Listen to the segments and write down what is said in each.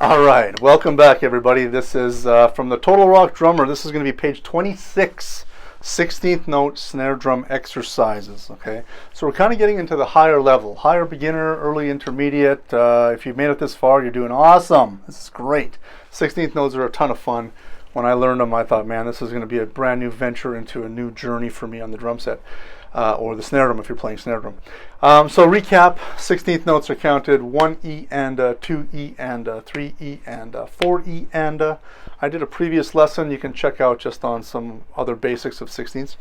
All right, welcome back, everybody. This is from the Total Rock Drummer. This is going to be page 26, 16th Note Snare Drum Exercises. Okay, so we're kind of getting into the higher level, higher beginner, early intermediate. If you've made it this far, you're doing awesome. This is great. 16th notes are a ton of fun. When I learned them, I thought, man, this is going to be a brand new venture into a new journey for me on the drum set. Or the snare drum if you're playing snare drum. So recap, 16th notes are counted 1 E and 2 E and 3 E and 4 E and I did a previous lesson you can check out just on some other basics of 16ths.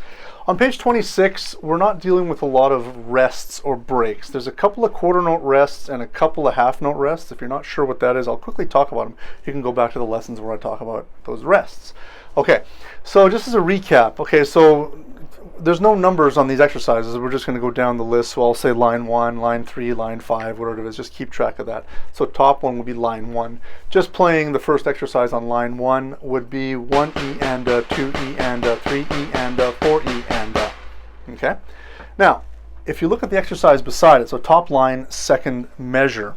On page 26, we're not dealing with a lot of rests or breaks. There's a couple of quarter note rests and a couple of half note rests. If you're not sure what that is, I'll quickly talk about them. You can go back to the lessons where I talk about those rests. Okay, so just as a recap, okay, so there's no numbers on these exercises. We're just going to go down the list. So I'll say line 1, line 3, line 5, whatever it is. Just keep track of that. So top one would be line 1. Just playing the first exercise on line 1 would be 1 E and 2 E and 3 E and 4 E and okay. Now, if you look at the exercise beside it, so top line, second measure,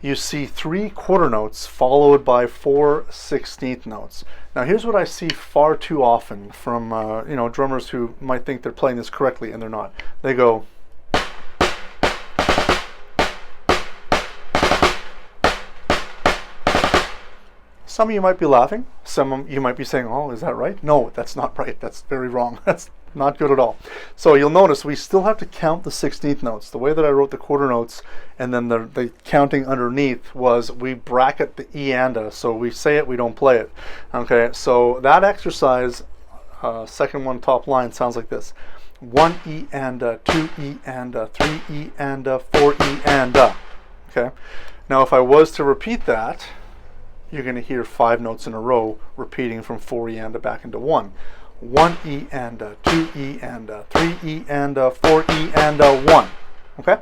you see 3 quarter notes followed by 4 16th notes. Now here's what I see far too often from drummers who might think they're playing this correctly and they're not. They go, some of you might be laughing, some of you might be saying, oh, is that right? No, that's not right. That's very wrong. That's not good at all. So you'll notice we still have to count the 16th notes. The way that I wrote the quarter notes and then the counting underneath was we bracket the E and A. So we say it, we don't play it. Okay, so that exercise, second one top line, sounds like this. 1 E and 2 E and 3 E and 4 E and okay. Now if I was to repeat that, you're going to hear 5 notes in a row repeating from 4 E and back into 1. 1 E and 2 E and 3 E and 4 E and 1. Okay?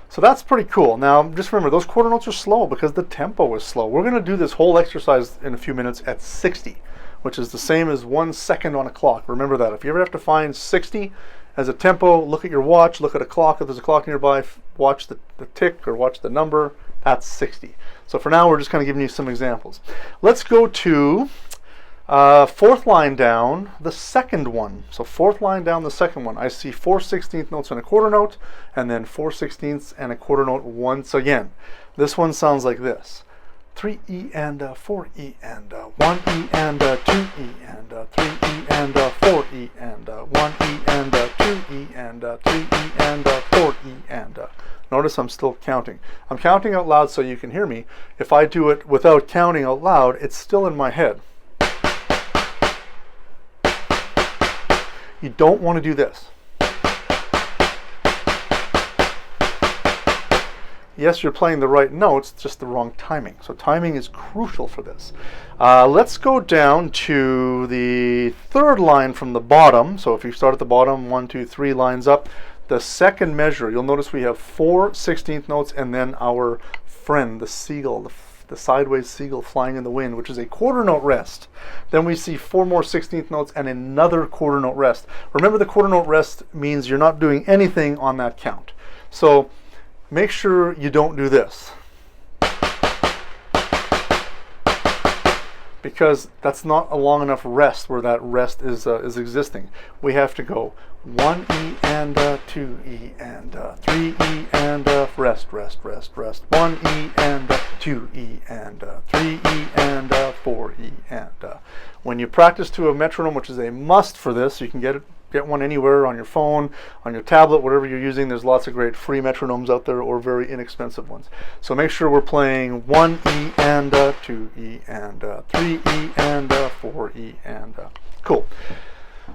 So that's pretty cool. Now just remember, those quarter notes are slow because the tempo is slow. We're going to do this whole exercise in a few minutes at 60, which is the same as 1 second on a clock. Remember that. If you ever have to find 60 as a tempo, look at your watch, look at a clock. If there's a clock nearby, watch the tick or watch the number. That's 60. So for now, we're just kind of giving you some examples. Let's go to fourth line down, the second one. So fourth line down, the second one. I see 4 16th notes and a quarter note, and then 4 16ths and a quarter note once again. This one sounds like this. 3 E and 4 E and 1 E and 2 E and 3 E and 4 E and 1 E and 2 E and 3 E and 4 E and notice I'm still counting. I'm counting out loud so you can hear me. If I do it without counting out loud, it's still in my head. You don't want to do this. Yes, you're playing the right notes, just the wrong timing. So timing is crucial for this. Let's go down to the third line from the bottom. So if you start at the bottom, 1, 2, 3 lines up, the second measure, you'll notice we have 4 16th notes and then our friend, the seagull, the sideways seagull flying in the wind, which is a quarter note rest. Then we see 4 more 16th notes and another quarter note rest. Remember, the quarter note rest means you're not doing anything on that count. So make sure you don't do this, because that's not a long enough rest where that rest is existing. We have to go 1 E and 2 E and 3 E and rest, rest, rest, rest. 1 E and 2 E and 3 E and 4 E and when you practice to a metronome, which is a must for this, you can get one anywhere on your phone, on your tablet, whatever you're using. There's lots of great free metronomes out there or very inexpensive ones. So make sure we're playing 1 E and 2 E and 3 E and 4 E and cool.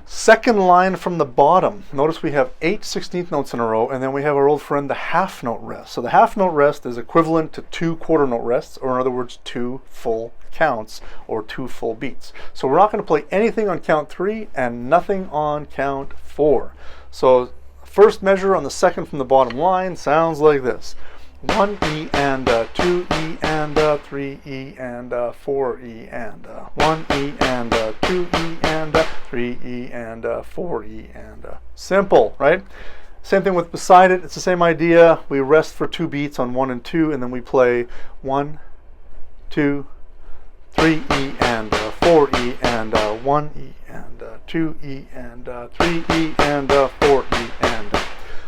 Second line from the bottom. Notice we have 8 16th notes in a row, and then we have our old friend, the half note rest. So the half note rest is equivalent to 2 quarter note rests, or in other words, 2 full counts or 2 full beats. So we're not going to play anything on count 3 and nothing on count 4. So first measure on the second from the bottom line sounds like this. 1 E and 2 E and 3 E and 4 E and 1 E and 2 E and 3 E and 4 E and simple, right? Same thing with beside it. It's the same idea. We rest for 2 beats on 1 and 2, and then we play 1, 2, 3 E and 4 E and 1 E and 2 E and 3 E and 4 E and.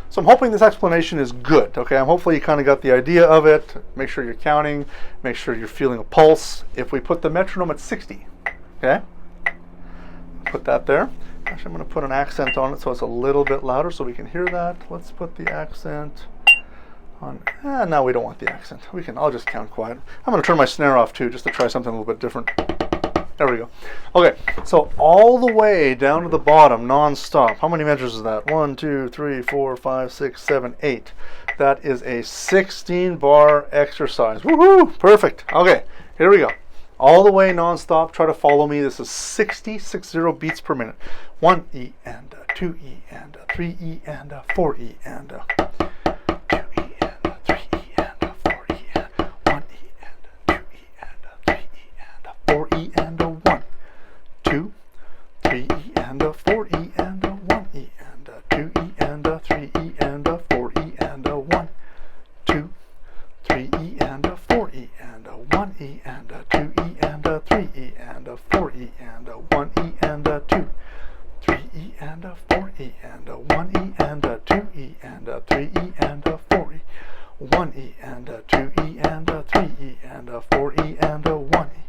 So I'm hoping this explanation is good. Okay, hopefully you kind of got the idea of it. Make sure you're counting. Make sure you're feeling a pulse. If we put the metronome at 60, okay, put that there. Actually, I'm going to put an accent on it so it's a little bit louder so we can hear that. Let's put the accent on. Now we don't want the accent. I'll just count quiet. I'm going to turn my snare off too, just to try something a little bit different. There we go. Okay, so all the way down to the bottom, non-stop. How many measures is that? 1, 2, 3, 4, 5, 6, 7, 8. That is a 16-bar exercise. Woohoo! Perfect. Okay, here we go. All the way non-stop. Try to follow me. This is 60 beats per minute. 1 E and 2 E and 3 E and 4 E and 2 E and 3 E and 4 E and 1 E and 2 E and 3 E and 4 E and 1, 2, 3 E and 4 E and 1 E and 2 E and 3 E and 4 E and 1, 2, 3 E and 4 E and 1 E and 2 E and 3 E and 4 E and 1 E and 2, 3 E and 4 E and 1 E and 2 E and 3 E and 4 E, 1 E and 2 E and 3 E and 4 E and 1 E,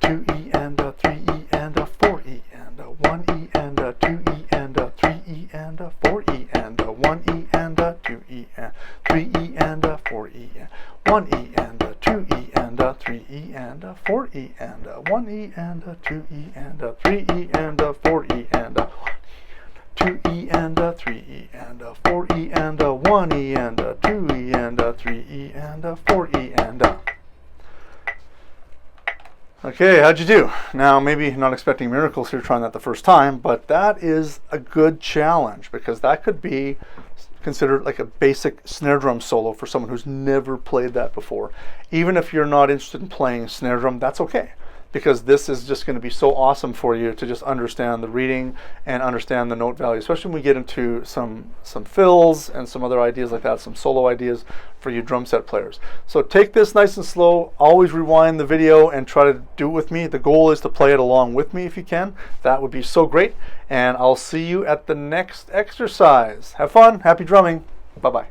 2 E and 3 E and 4 E and 1 E and 2 E and 3 E and 4 E and 1 E and 2 E and 3 E and 4 E, 1 E and 2 E and 3 E and 4 E and 1 E and 2 E and 3 E and 4 E and 2 E and 3 E and 4 E and 1 E and 2 E and 3 E and 4 E and. Okay, how'd you do? Now, maybe not expecting miracles here trying that the first time, but that is a good challenge because that could be considered like a basic snare drum solo for someone who's never played that before. Even if you're not interested in playing snare drum, that's okay, because this is just going to be so awesome for you to just understand the reading and understand the note value, especially when we get into some fills and some other ideas like that, some solo ideas for you drum set players. So take this nice and slow. Always rewind the video and try to do it with me. The goal is to play it along with me if you can. That would be so great. And I'll see you at the next exercise. Have fun. Happy drumming. Bye-bye.